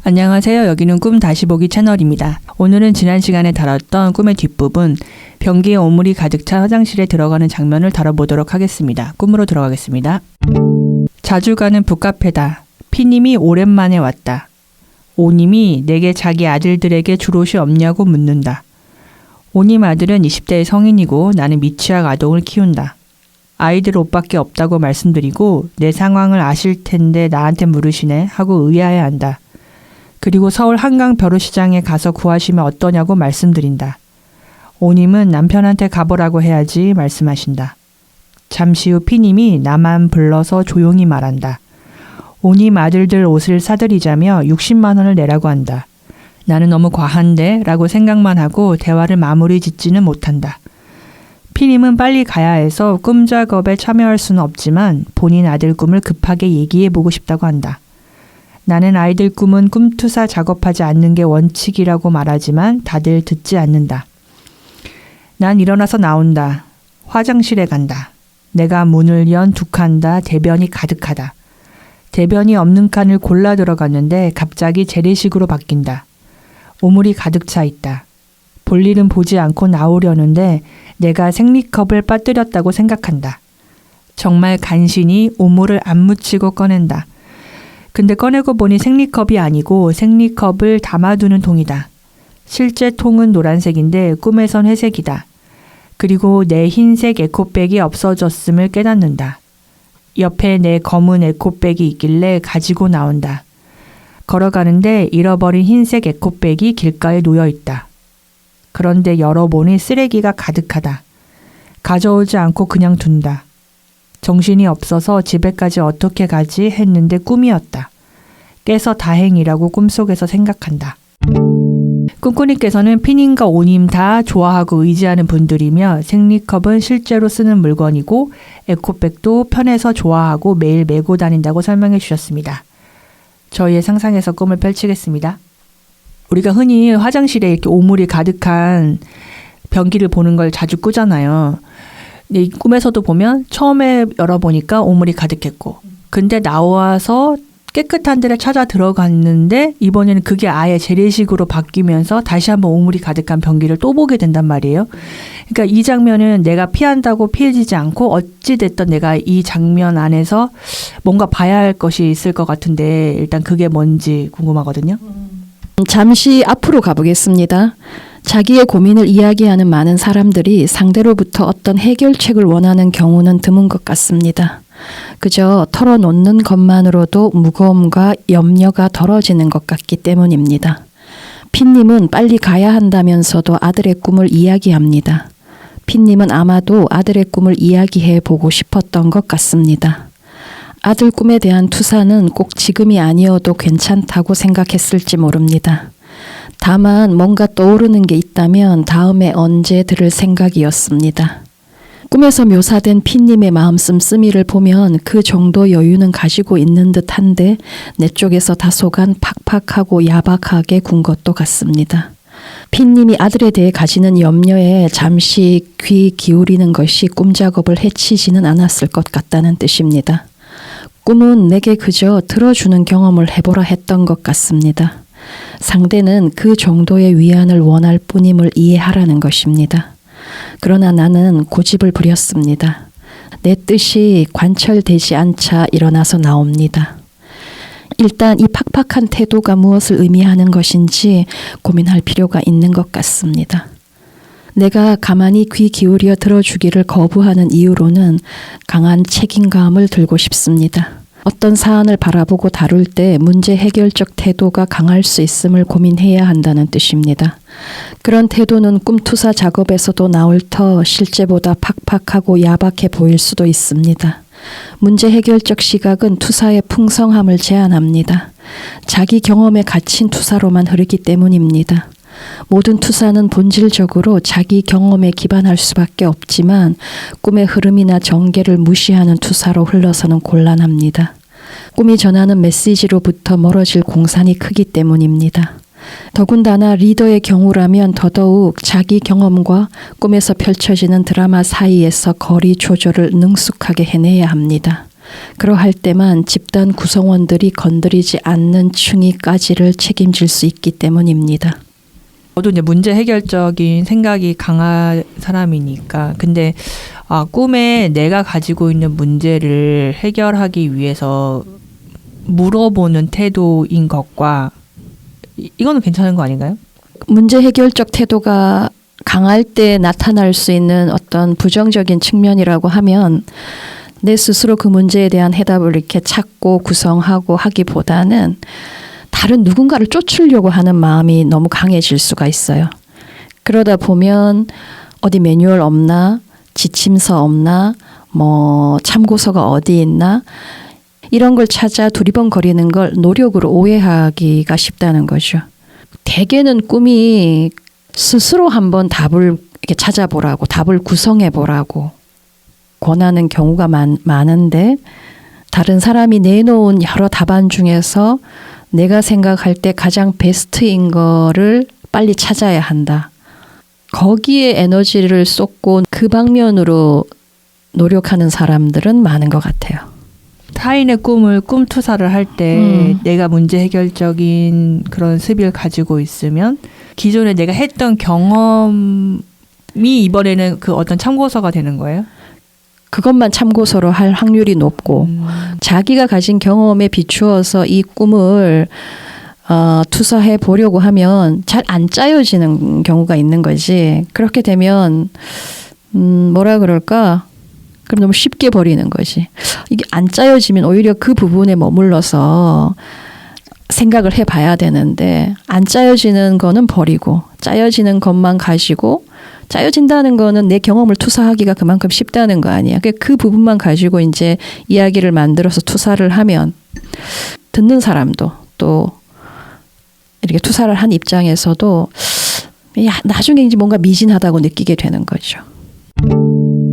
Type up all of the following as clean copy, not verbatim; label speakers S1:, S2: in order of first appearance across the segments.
S1: 안녕하세요. 여기는 꿈 다시 보기 채널입니다. 오늘은 지난 시간에 다뤘던 꿈의 뒷부분, 변기에 오물이 가득 차 화장실에 들어가는 장면을 다뤄보도록 하겠습니다. 꿈으로 들어가겠습니다. 자주 가는 북카페다. P님이 오랜만에 왔다. O님이 내게 자기 아들들에게 줄 옷이 없냐고 묻는다. O님 아들은 20대의 성인이고 나는 미취학 아동을 키운다. 아이들 옷밖에 없다고 말씀드리고 내 상황을 아실 텐데 나한테 물으시네 하고 의아해한다. 그리고 서울 한강 벼루시장에 가서 구하시면 어떠냐고 말씀드린다. O님은 남편한테 가보라고 해야지 말씀하신다. 잠시 후 P님이 나만 불러서 조용히 말한다. O님 아들들 옷을 사드리자며 60만 원을 내라고 한다. 나는 너무 과한데? 라고 생각만 하고 대화를 마무리 짓지는 못한다. P님은 빨리 가야 해서 꿈 작업에 참여할 수는 없지만 본인 아들 꿈을 급하게 얘기해보고 싶다고 한다. 나는 아이들 꿈은 꿈투사 작업하지 않는 게 원칙이라고 말하지만 다들 듣지 않는다. 난 일어나서 나온다. 화장실에 간다. 내가 문을 연 두 칸 다 대변이 가득하다. 대변이 없는 칸을 골라 들어갔는데 갑자기 재래식으로 바뀐다. 오물이 가득 차 있다. 볼일은 보지 않고 나오려는데 내가 생리컵을 빠뜨렸다고 생각한다. 정말 간신히 오물을 안 묻히고 꺼낸다. 근데 꺼내고 보니 생리컵이 아니고 생리컵을 담아두는 통이다. 실제 통은 노란색인데 꿈에선 회색이다. 그리고 내 흰색 에코백이 없어졌음을 깨닫는다. 옆에 내 검은 에코백이 있길래 가지고 나온다. 걸어가는데 잃어버린 흰색 에코백이 길가에 놓여있다. 그런데 열어보니 쓰레기가 가득하다. 가져오지 않고 그냥 둔다. 정신이 없어서 집에까지 어떻게 가지 했는데 꿈이었다. 깨서 다행이라고 꿈속에서 생각한다. 꿈꾸님께서는 P님과 O님 다 좋아하고 의지하는 분들이며 생리컵은 실제로 쓰는 물건이고 에코백도 편해서 좋아하고 매일 메고 다닌다고 설명해 주셨습니다. 저희의 상상에서 꿈을 펼치겠습니다. 우리가 흔히 화장실에 이렇게 오물이 가득한 변기를 보는 걸 자주 꾸잖아요. 근데 이 꿈에서도 보면 처음에 열어보니까 오물이 가득했고 근데 나와서 깨끗한 데를 찾아 들어갔는데 이번에는 그게 아예 재래식으로 바뀌면서 다시 한번 오물이 가득한 변기를 또 보게 된단 말이에요. 그러니까 이 장면은 내가 피한다고 피해지지 않고 어찌됐든 내가 이 장면 안에서 뭔가 봐야 할 것이 있을 것 같은데 일단 그게 뭔지 궁금하거든요.
S2: 잠시 앞으로 가보겠습니다. 자기의 고민을 이야기하는 많은 사람들이 상대로부터 어떤 해결책을 원하는 경우는 드문 것 같습니다. 그저 털어놓는 것만으로도 무거움과 염려가 덜어지는 것 같기 때문입니다. P님은 빨리 가야 한다면서도 아들의 꿈을 이야기합니다. P님은 아마도 아들의 꿈을 이야기해 보고 싶었던 것 같습니다. 아들 꿈에 대한 투사는 꼭 지금이 아니어도 괜찮다고 생각했을지 모릅니다. 다만 뭔가 떠오르는 게 있다면 다음에 언제 들을 생각이었습니다. 꿈에서 묘사된 P님의 마음 씀씀이를 보면 그 정도 여유는 가지고 있는 듯한데 내 쪽에서 다소간 팍팍하고 야박하게 군 것도 같습니다. P님이 아들에 대해 가지는 염려에 잠시 귀 기울이는 것이 꿈작업을 해치지는 않았을 것 같다는 뜻입니다. 꿈은 내게 그저 들어주는 경험을 해보라 했던 것 같습니다. 상대는 그 정도의 위안을 원할 뿐임을 이해하라는 것입니다. 그러나 나는 고집을 부렸습니다. 내 뜻이 관철되지 않자 일어나서 나옵니다. 일단 이 팍팍한 태도가 무엇을 의미하는 것인지 고민할 필요가 있는 것 같습니다. 내가 가만히 귀 기울여 들어주기를 거부하는 이유로는 강한 책임감을 들고 싶습니다. 어떤 사안을 바라보고 다룰 때 문제 해결적 태도가 강할 수 있음을 고민해야 한다는 뜻입니다. 그런 태도는 꿈투사 작업에서도 나올 터 실제보다 팍팍하고 야박해 보일 수도 있습니다. 문제 해결적 시각은 투사의 풍성함을 제한합니다. 자기 경험에 갇힌 투사로만 흐르기 때문입니다. 모든 투사는 본질적으로 자기 경험에 기반할 수밖에 없지만 꿈의 흐름이나 전개를 무시하는 투사로 흘러서는 곤란합니다. 꿈이 전하는 메시지로부터 멀어질 공산이 크기 때문입니다. 더군다나 리더의 경우라면 더더욱 자기 경험과 꿈에서 펼쳐지는 드라마 사이에서 거리 조절을 능숙하게 해내야 합니다. 그러할 때만 집단 구성원들이 건드리지 않는 층위까지를 책임질 수 있기 때문입니다.
S1: 저도 이제 문제 해결적인 생각이 강한 사람이니까. 근데 꿈에 내가 가지고 있는 문제를 해결하기 위해서 물어보는 태도인 것과 이거는 괜찮은 거 아닌가요?
S2: 문제 해결적 태도가 강할 때 나타날 수 있는 어떤 부정적인 측면이라고 하면 내 스스로 그 문제에 대한 해답을 이렇게 찾고 구성하고 하기보다는 다른 누군가를 쫓으려고 하는 마음이 너무 강해질 수가 있어요. 그러다 보면 어디 매뉴얼 없나, 지침서 없나, 뭐 참고서가 어디 있나 이런 걸 찾아 두리번거리는 걸 노력으로 오해하기가 쉽다는 거죠. 대개는 꿈이 스스로 한번 답을 이렇게 찾아보라고, 답을 구성해보라고 권하는 경우가 많은데 다른 사람이 내놓은 여러 답안 중에서 내가 생각할 때 가장 베스트인 거를 빨리 찾아야 한다. 거기에 에너지를 쏟고 그 방면으로 노력하는 사람들은 많은 것 같아요.
S1: 타인의 꿈을 꿈투사를 할 때 내가 문제 해결적인 그런 습의를 가지고 있으면 기존에 내가 했던 경험이 이번에는 그 어떤 참고서가 되는 거예요?
S2: 그것만 참고서로 할 확률이 높고 자기가 가진 경험에 비추어서 이 꿈을 투사해 보려고 하면 잘 안 짜여지는 경우가 있는 거지. 그렇게 되면 뭐라 그럴까? 그럼 너무 쉽게 버리는 거지. 이게 안 짜여지면 오히려 그 부분에 머물러서 생각을 해봐야 되는데 안 짜여지는 거는 버리고 짜여지는 것만 가지고 짜여진다는 거는 내 경험을 투사하기가 그만큼 쉽다는 거 아니야. 그 부분만 가지고 이제 이야기를 만들어서 투사를 하면 듣는 사람도 또 이렇게 투사를 한 입장에서도 나중에 이제 뭔가 미진하다고 느끼게 되는 거죠.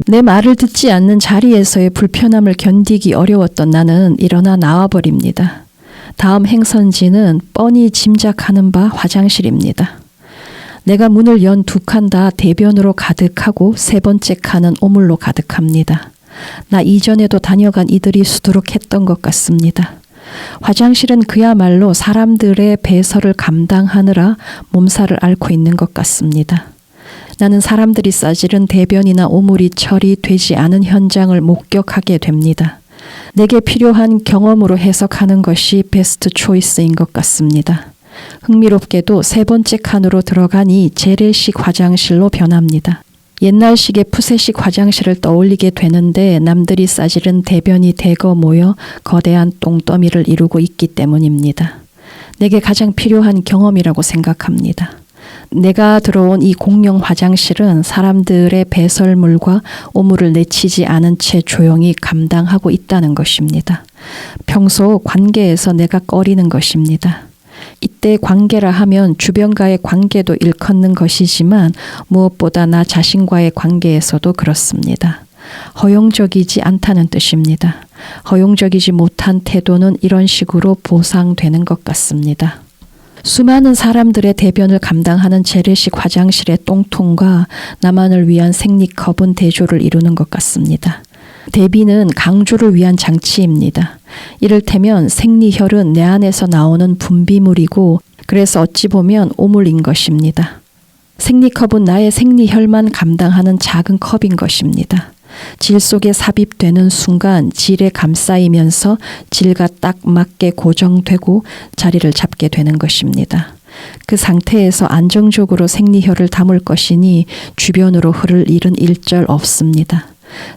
S2: 내 말을 듣지 않는 자리에서의 불편함을 견디기 어려웠던 나는 일어나 나와버립니다. 다음 행선지는 뻔히 짐작하는 바 화장실입니다. 내가 문을 연 두 칸 다 대변으로 가득하고 세 번째 칸은 오물로 가득합니다. 나 이전에도 다녀간 이들이 수두룩했던 것 같습니다. 화장실은 그야말로 사람들의 배설을 감당하느라 몸살을 앓고 있는 것 같습니다. 나는 사람들이 싸지른 대변이나 오물이 처리되지 않은 현장을 목격하게 됩니다. 내게 필요한 경험으로 해석하는 것이 베스트 초이스인 것 같습니다. 흥미롭게도 세 번째 칸으로 들어가니 재래식 화장실로 변합니다. 옛날식의 푸세식 화장실을 떠올리게 되는데 남들이 싸지른 대변이 대거 모여 거대한 똥더미를 이루고 있기 때문입니다. 내게 가장 필요한 경험이라고 생각합니다. 내가 들어온 이 공용 화장실은 사람들의 배설물과 오물을 내치지 않은 채 조용히 감당하고 있다는 것입니다. 평소 관계에서 내가 꺼리는 것입니다. 이때 관계라 하면 주변과의 관계도 일컫는 것이지만 무엇보다 나 자신과의 관계에서도 그렇습니다. 허용적이지 않다는 뜻입니다. 허용적이지 못한 태도는 이런 식으로 보상되는 것 같습니다. 수많은 사람들의 대변을 감당하는 재래식 화장실의 똥통과 나만을 위한 생리컵은 대조를 이루는 것 같습니다. 대비는 강조를 위한 장치입니다. 이를테면 생리혈은 내 안에서 나오는 분비물이고 그래서 어찌 보면 오물인 것입니다. 생리컵은 나의 생리혈만 감당하는 작은 컵인 것입니다. 질 속에 삽입되는 순간 질에 감싸이면서 질과 딱 맞게 고정되고 자리를 잡게 되는 것입니다. 그 상태에서 안정적으로 생리혈을 담을 것이니 주변으로 흐를 일은 일절 없습니다.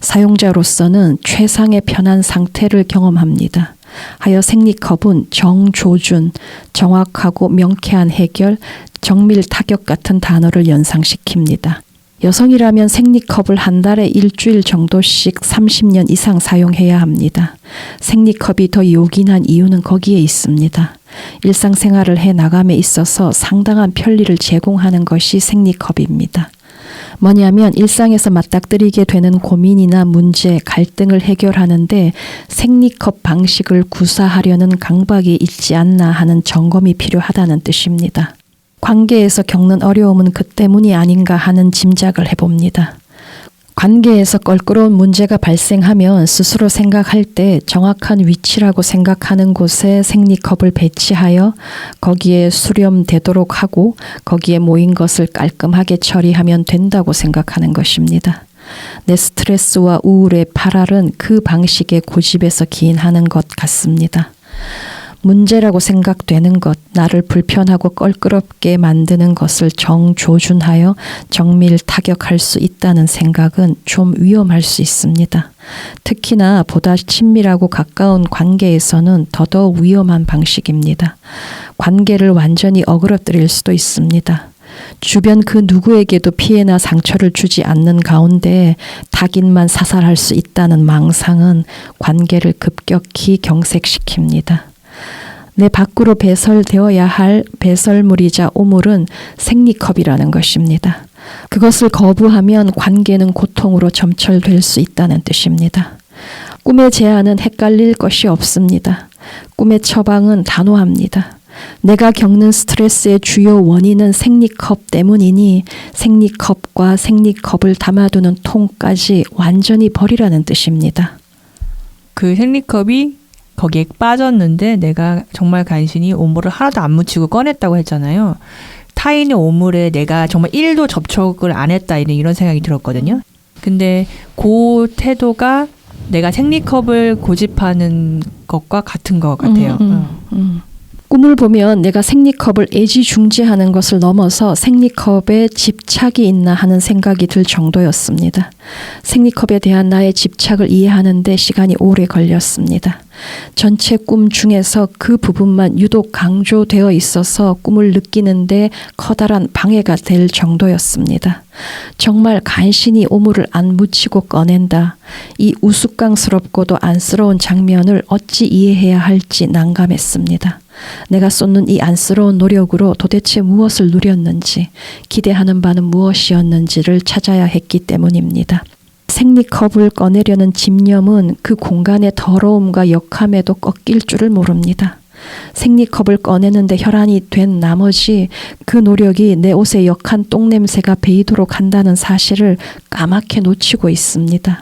S2: 사용자로서는 최상의 편한 상태를 경험합니다. 하여 생리컵은 정조준, 정확하고 명쾌한 해결, 정밀 타격 같은 단어를 연상시킵니다. 여성이라면 생리컵을 한 달에 일주일 정도씩 30년 이상 사용해야 합니다. 생리컵이 더 요긴한 이유는 거기에 있습니다. 일상생활을 해 나감에 있어서 상당한 편리를 제공하는 것이 생리컵입니다. 뭐냐면 일상에서 맞닥뜨리게 되는 고민이나 문제, 갈등을 해결하는데 생리컵 방식을 구사하려는 강박이 있지 않나 하는 점검이 필요하다는 뜻입니다. 관계에서 겪는 어려움은 그 때문이 아닌가 하는 짐작을 해봅니다. 관계에서 껄끄러운 문제가 발생하면 스스로 생각할 때 정확한 위치라고 생각하는 곳에 생리컵을 배치하여 거기에 수렴되도록 하고 거기에 모인 것을 깔끔하게 처리하면 된다고 생각하는 것입니다. 내 스트레스와 우울의 발알은 그 방식의 고집에서 기인하는 것 같습니다. 문제라고 생각되는 것, 나를 불편하고 껄끄럽게 만드는 것을 정조준하여 정밀 타격할 수 있다는 생각은 좀 위험할 수 있습니다. 특히나 보다 친밀하고 가까운 관계에서는 더더욱 위험한 방식입니다. 관계를 완전히 어그러뜨릴 수도 있습니다. 주변 그 누구에게도 피해나 상처를 주지 않는 가운데 타깃만 사살할 수 있다는 망상은 관계를 급격히 경색시킵니다. 내 밖으로 배설되어야 할 배설물이자 오물은 생리컵이라는 것입니다. 그것을 거부하면 관계는 고통으로 점철될 수 있다는 뜻입니다. 꿈의 제안은 헷갈릴 것이 없습니다. 꿈의 처방은 단호합니다. 내가 겪는 스트레스의 주요 원인은 생리컵 때문이니 생리컵과 생리컵을 담아두는 통까지 완전히 버리라는 뜻입니다.
S1: 그 생리컵이 거기에 빠졌는데 내가 정말 간신히 오물을 하나도 안 묻히고 꺼냈다고 했잖아요. 타인의 오물에 내가 정말 1도 접촉을 안 했다 이런 생각이 들었거든요. 근데 그 태도가 내가 생리컵을 고집하는 것과 같은 것 같아요.
S2: 꿈을 보면 내가 생리컵을 애지중지하는 것을 넘어서 생리컵에 집착이 있나 하는 생각이 들 정도였습니다. 생리컵에 대한 나의 집착을 이해하는 데 시간이 오래 걸렸습니다. 전체 꿈 중에서 그 부분만 유독 강조되어 있어서 꿈을 느끼는데 커다란 방해가 될 정도였습니다. 정말 간신히 오물을 안 묻히고 꺼낸다. 이 우스꽝스럽고도 안쓰러운 장면을 어찌 이해해야 할지 난감했습니다. 내가 쏟는 이 안쓰러운 노력으로 도대체 무엇을 누렸는지, 기대하는 바는 무엇이었는지를 찾아야 했기 때문입니다. 생리컵을 꺼내려는 집념은 그 공간의 더러움과 역함에도 꺾일 줄을 모릅니다. 생리컵을 꺼내는데 혈안이 된 나머지 그 노력이 내 옷에 역한 똥냄새가 배이도록 한다는 사실을 까맣게 놓치고 있습니다.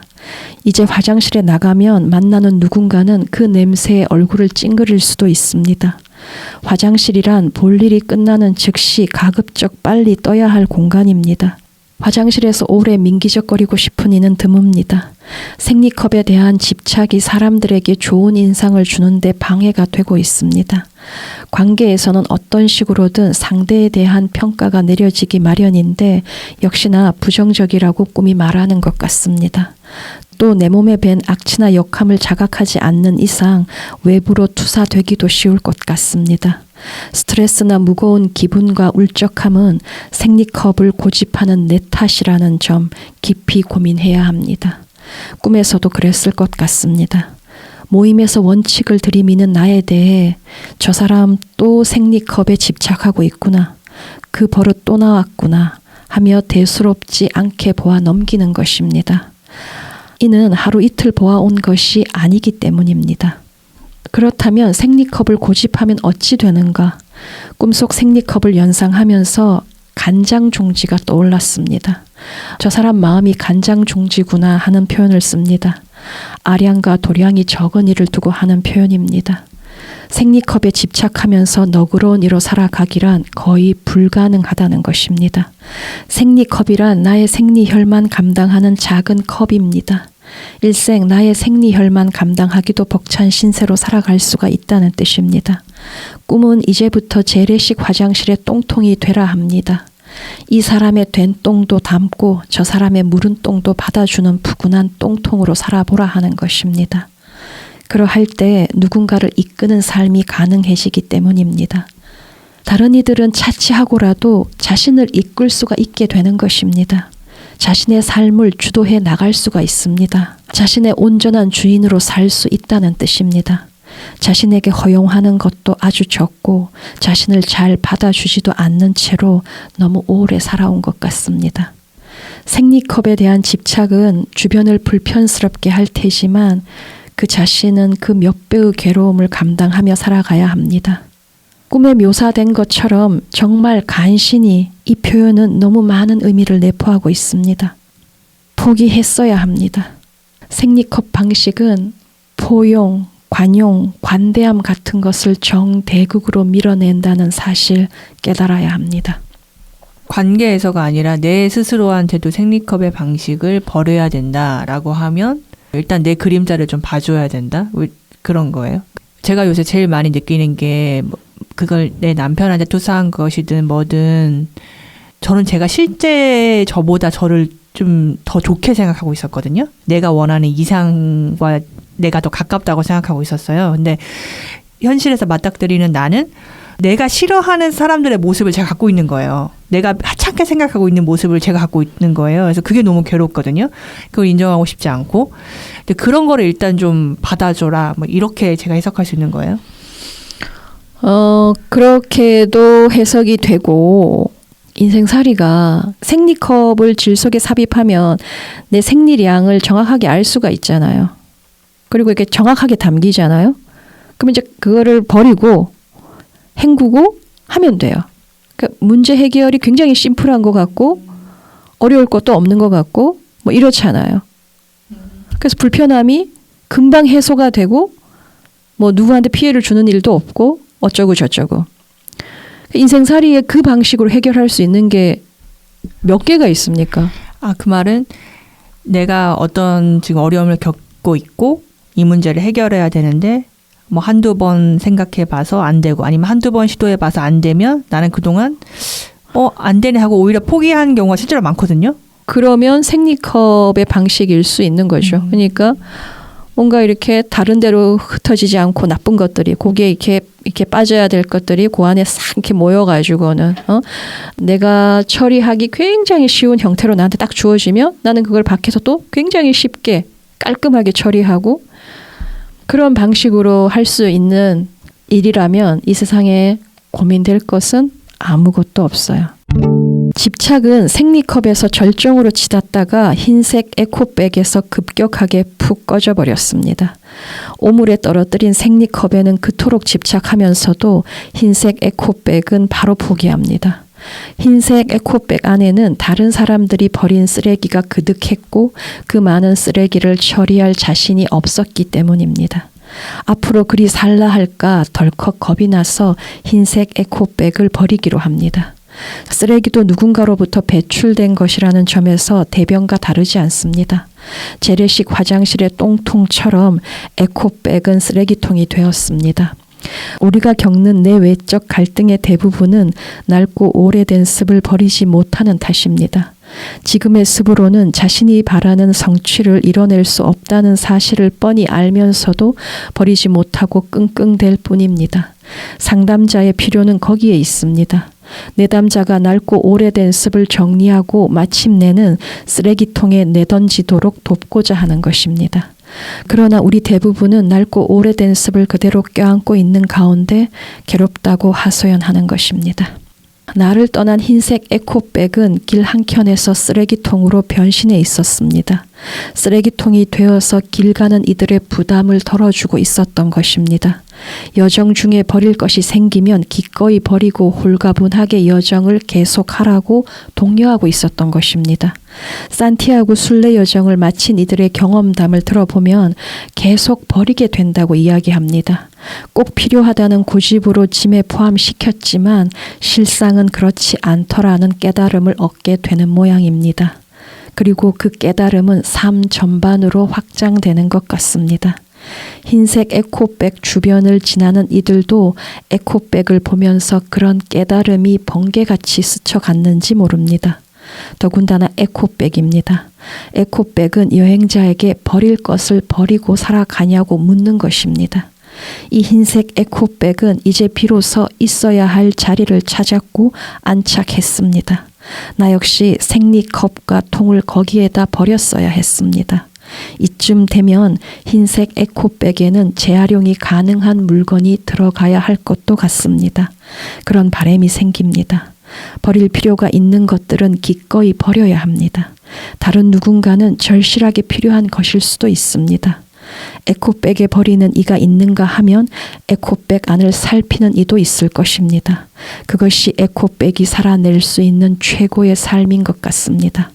S2: 이제 화장실에 나가면 만나는 누군가는 그 냄새에 얼굴을 찡그릴 수도 있습니다. 화장실이란 볼일이 끝나는 즉시 가급적 빨리 떠야 할 공간입니다. 화장실에서 오래 민기적거리고 싶은 이는 드뭅니다. 생리컵에 대한 집착이 사람들에게 좋은 인상을 주는데 방해가 되고 있습니다. 관계에서는 어떤 식으로든 상대에 대한 평가가 내려지기 마련인데 역시나 부정적이라고 꿈이 말하는 것 같습니다. 또 내 몸에 밴 악취나 역함을 자각하지 않는 이상 외부로 투사되기도 쉬울 것 같습니다. 스트레스나 무거운 기분과 울적함은 생리컵을 고집하는 내 탓이라는 점 깊이 고민해야 합니다. 꿈에서도 그랬을 것 같습니다. 모임에서 원칙을 들이미는 나에 대해 저 사람 또 생리컵에 집착하고 있구나. 그 버릇 또 나왔구나 하며 대수롭지 않게 보아 넘기는 것입니다. 이는 하루 이틀 보아온 것이 아니기 때문입니다. 그렇다면 생리컵을 고집하면 어찌 되는가? 꿈속 생리컵을 연상하면서 간장종지가 떠올랐습니다. 저 사람 마음이 간장종지구나 하는 표현을 씁니다. 아량과 도량이 적은 일을 두고 하는 표현입니다. 생리컵에 집착하면서 너그러운 이로 살아가기란 거의 불가능하다는 것입니다. 생리컵이란 나의 생리혈만 감당하는 작은 컵입니다. 일생 나의 생리혈만 감당하기도 벅찬 신세로 살아갈 수가 있다는 뜻입니다. 꿈은 이제부터 재래식 화장실의 똥통이 되라 합니다. 이 사람의 된 똥도 담고 저 사람의 무른 똥도 받아주는 푸근한 똥통으로 살아보라 하는 것입니다. 그러할 때 누군가를 이끄는 삶이 가능해지기 때문입니다. 다른 이들은 차치하고라도 자신을 이끌 수가 있게 되는 것입니다. 자신의 삶을 주도해 나갈 수가 있습니다. 자신의 온전한 주인으로 살 수 있다는 뜻입니다. 자신에게 허용하는 것도 아주 적고 자신을 잘 받아주지도 않는 채로 너무 오래 살아온 것 같습니다. 생리컵에 대한 집착은 주변을 불편스럽게 할 테지만 그 자신은 그 몇 배의 괴로움을 감당하며 살아가야 합니다. 꿈에 묘사된 것처럼 정말 간신히 이 표현은 너무 많은 의미를 내포하고 있습니다. 포기했어야 합니다. 생리컵 방식은 포용, 관용, 관대함 같은 것을 정대극으로 밀어낸다는 사실 깨달아야 합니다.
S1: 관계에서가 아니라 내 스스로한테도 생리컵의 방식을 버려야 된다라고 하면 일단 내 그림자를 좀 봐줘야 된다? 그런 거예요. 제가 요새 제일 많이 느끼는 게 그걸 내 남편한테 투사한 것이든 뭐든 저는 제가 실제 저보다 저를 좀 더 좋게 생각하고 있었거든요. 내가 원하는 이상과 내가 더 가깝다고 생각하고 있었어요. 근데 현실에서 맞닥뜨리는 나는 내가 싫어하는 사람들의 모습을 제가 갖고 있는 거예요. 내가 하찮게 생각하고 있는 모습을 제가 갖고 있는 거예요. 그래서 그게 너무 괴롭거든요. 그걸 인정하고 싶지 않고. 근데 그런 거를 일단 좀 받아줘라. 뭐 이렇게 제가 해석할 수 있는 거예요.
S2: 그렇게도 해석이 되고 인생살이가 생리컵을 질 속에 삽입하면 내 생리량을 정확하게 알 수가 있잖아요. 그리고 이렇게 정확하게 담기잖아요. 그럼 이제 그거를 버리고 헹구고 하면 돼요. 그러니까 문제 해결이 굉장히 심플한 것 같고 어려울 것도 없는 것 같고 뭐 이렇잖아요. 그래서 불편함이 금방 해소가 되고 뭐 누구한테 피해를 주는 일도 없고 어쩌고 저쩌고. 인생살이의 그 방식으로 해결할 수 있는 게 몇 개가 있습니까?
S1: 그 말은 내가 어떤 지금 어려움을 겪고 있고 이 문제를 해결해야 되는데 뭐 한두 번 생각해 봐서 안 되고 아니면 한두 번 시도해 봐서 안 되면 나는 그동안 안 되네 하고 오히려 포기한 경우가 실제로 많거든요.
S2: 그러면 생리컵의 방식일 수 있는 거죠. 그러니까 뭔가 이렇게 다른 데로 흩어지지 않고 나쁜 것들이 거기에 이렇게 빠져야 될 것들이 그 안에 싹 이렇게 모여가지고는 내가 처리하기 굉장히 쉬운 형태로 나한테 딱 주어지면 나는 그걸 밖에서 또 굉장히 쉽게 깔끔하게 처리하고 그런 방식으로 할 수 있는 일이라면 이 세상에 고민될 것은 아무것도 없어요. 집착은 생리컵에서 절정으로 치닫다가 흰색 에코백에서 급격하게 푹 꺼져버렸습니다. 오물에 떨어뜨린 생리컵에는 그토록 집착하면서도 흰색 에코백은 바로 포기합니다. 흰색 에코백 안에는 다른 사람들이 버린 쓰레기가 그득했고 그 많은 쓰레기를 처리할 자신이 없었기 때문입니다. 앞으로 그리 살라 할까 덜컥 겁이 나서 흰색 에코백을 버리기로 합니다. 쓰레기도 누군가로부터 배출된 것이라는 점에서 대변과 다르지 않습니다. 재래식 화장실의 똥통처럼 에코백은 쓰레기통이 되었습니다. 우리가 겪는 내외적 갈등의 대부분은 낡고 오래된 습을 버리지 못하는 탓입니다. 지금의 습으로는 자신이 바라는 성취를 이뤄낼 수 없다는 사실을 뻔히 알면서도 버리지 못하고 끙끙댈 뿐입니다. 상담자의 필요는 거기에 있습니다. 내담자가 낡고 오래된 습을 정리하고 마침내는 쓰레기통에 내던지도록 돕고자 하는 것입니다. 그러나 우리 대부분은 낡고 오래된 습을 그대로 껴안고 있는 가운데 괴롭다고 하소연하는 것입니다. 나를 떠난 흰색 에코백은 길 한켠에서 쓰레기통으로 변신해 있었습니다. 쓰레기통이 되어서 길 가는 이들의 부담을 덜어주고 있었던 것입니다. 여정 중에 버릴 것이 생기면 기꺼이 버리고 홀가분하게 여정을 계속하라고 독려하고 있었던 것입니다. 산티아고 순례 여정을 마친 이들의 경험담을 들어보면 계속 버리게 된다고 이야기합니다. 꼭 필요하다는 고집으로 짐에 포함시켰지만 실상은 그렇지 않더라는 깨달음을 얻게 되는 모양입니다. 그리고 그 깨달음은 삶 전반으로 확장되는 것 같습니다. 흰색 에코백 주변을 지나는 이들도 에코백을 보면서 그런 깨달음이 번개같이 스쳐갔는지 모릅니다. 더군다나 에코백입니다. 에코백은 여행자에게 버릴 것을 버리고 살아가냐고 묻는 것입니다. 이 흰색 에코백은 이제 비로소 있어야 할 자리를 찾았고 안착했습니다. 나 역시 생리컵과 통을 거기에다 버렸어야 했습니다. 이쯤 되면 흰색 에코백에는 재활용이 가능한 물건이 들어가야 할 것도 같습니다. 그런 바람이 생깁니다. 버릴 필요가 있는 것들은 기꺼이 버려야 합니다. 다른 누군가는 절실하게 필요한 것일 수도 있습니다. 에코백에 버리는 이가 있는가 하면 에코백 안을 살피는 이도 있을 것입니다. 그것이 에코백이 살아낼 수 있는 최고의 삶인 것 같습니다.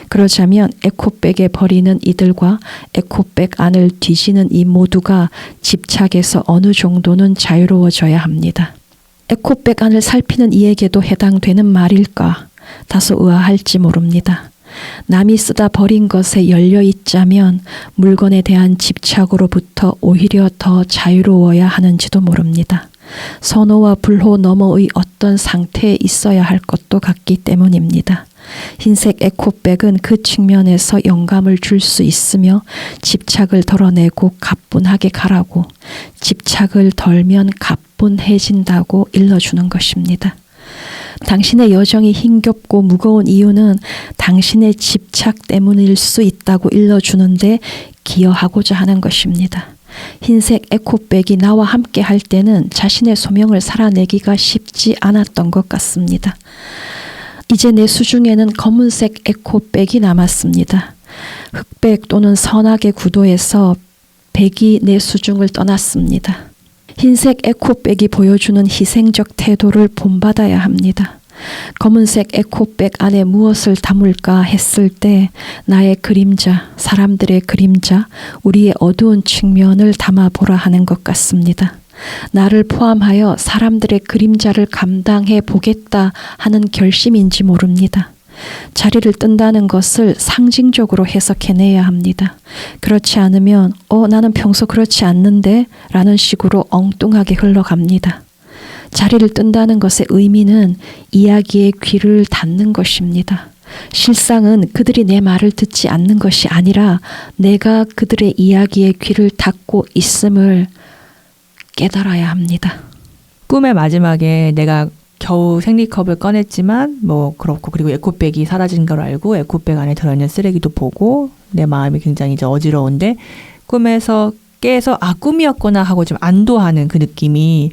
S2: 그러자면 에코백에 버리는 이들과 에코백 안을 뒤지는 이 모두가 집착에서 어느 정도는 자유로워져야 합니다. 에코백 안을 살피는 이에게도 해당되는 말일까? 다소 의아할지 모릅니다. 남이 쓰다 버린 것에 열려 있자면 물건에 대한 집착으로부터 오히려 더 자유로워야 하는지도 모릅니다. 선호와 불호 너머의 어떤 상태에 있어야 할 것도 같기 때문입니다. 흰색 에코백은 그 측면에서 영감을 줄 수 있으며 집착을 덜어내고 가뿐하게 가라고, 집착을 덜면 가뿐해진다고 일러주는 것입니다. 당신의 여정이 힘겹고 무거운 이유는 당신의 집착 때문일 수 있다고 일러주는데 기여하고자 하는 것입니다. 흰색 에코백이 나와 함께 할 때는 자신의 소명을 살아내기가 쉽지 않았던 것 같습니다. 이제 내 수중에는 검은색 에코백이 남았습니다. 흑백 또는 선악의 구도에서 백이 내 수중을 떠났습니다. 흰색 에코백이 보여주는 희생적 태도를 본받아야 합니다. 검은색 에코백 안에 무엇을 담을까 했을 때 나의 그림자, 사람들의 그림자, 우리의 어두운 측면을 담아보라 하는 것 같습니다. 나를 포함하여 사람들의 그림자를 감당해 보겠다 하는 결심인지 모릅니다. 자리를 뜬다는 것을 상징적으로 해석해내야 합니다. 그렇지 않으면 나는 평소 그렇지 않는데 라는 식으로 엉뚱하게 흘러갑니다. 자리를 뜬다는 것의 의미는 이야기의 귀를 닫는 것입니다. 실상은 그들이 내 말을 듣지 않는 것이 아니라 내가 그들의 이야기의 귀를 닫고 있음을 깨달아야 합니다.
S1: 꿈의 마지막에 내가 겨우 생리컵을 꺼냈지만 뭐 그렇고, 그리고 에코백이 사라진 걸 알고 에코백 안에 들어있는 쓰레기도 보고 내 마음이 굉장히 이제 어지러운데 꿈에서 깨서 꿈이었구나 하고 좀 안도하는 그 느낌이,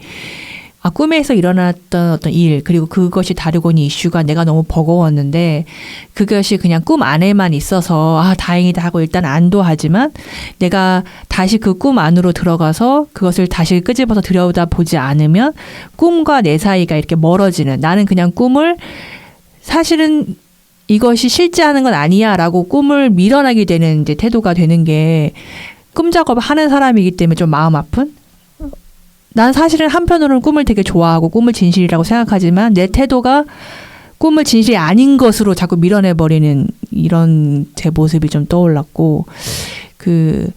S1: 꿈에서 일어났던 어떤 일, 그리고 그것이 다루고니 이슈가 내가 너무 버거웠는데 그것이 그냥 꿈 안에만 있어서 다행이다 하고 일단 안도하지만, 내가 다시 그 꿈 안으로 들어가서 그것을 다시 끄집어서 들여다보지 않으면 꿈과 내 사이가 이렇게 멀어지는, 나는 그냥 꿈을 사실은 이것이 실제하는 건 아니야 라고 꿈을 밀어내게 되는 이제 태도가 되는 게, 꿈 작업을 하는 사람이기 때문에 좀 마음 아픈? 난 사실은 한편으로는 꿈을 되게 좋아하고 꿈을 진실이라고 생각하지만 내 태도가 꿈을 진실이 아닌 것으로 자꾸 밀어내버리는 이런 제 모습이 좀 떠올랐고, 그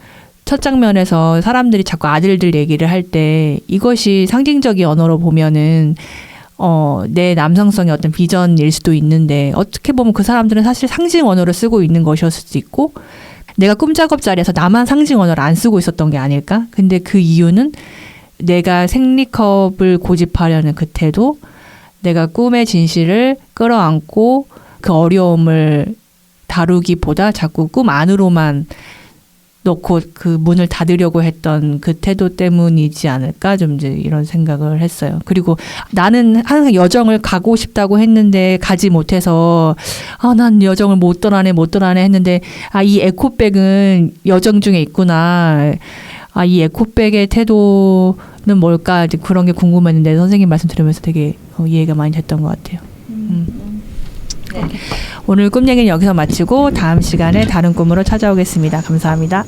S1: 첫 장면에서 사람들이 자꾸 아들들 얘기를 할 때 이것이 상징적인 언어로 보면은 내 남성성의 어떤 비전일 수도 있는데, 어떻게 보면 그 사람들은 사실 상징 언어를 쓰고 있는 것이었을 수도 있고, 내가 꿈작업 자리에서 나만 상징 언어를 안 쓰고 있었던 게 아닐까? 근데 그 이유는 내가 생리컵을 고집하려는 그 태도, 내가 꿈의 진실을 끌어안고 그 어려움을 다루기보다 자꾸 꿈 안으로만 넣고 그 문을 닫으려고 했던 그 태도 때문이지 않을까, 좀 이제 이런 생각을 했어요. 그리고 나는 항상 여정을 가고 싶다고 했는데 가지 못해서 난 여정을 못 떠나네 했는데 이 에코백은 여정 중에 있구나. 이 에코백의 태도는 뭘까, 이제 그런 게 궁금했는데 선생님 말씀 들으면서 되게 이해가 많이 됐던 것 같아요. 네. 오늘 꿈 얘기는 여기서 마치고 다음 시간에 다른 꿈으로 찾아오겠습니다. 감사합니다.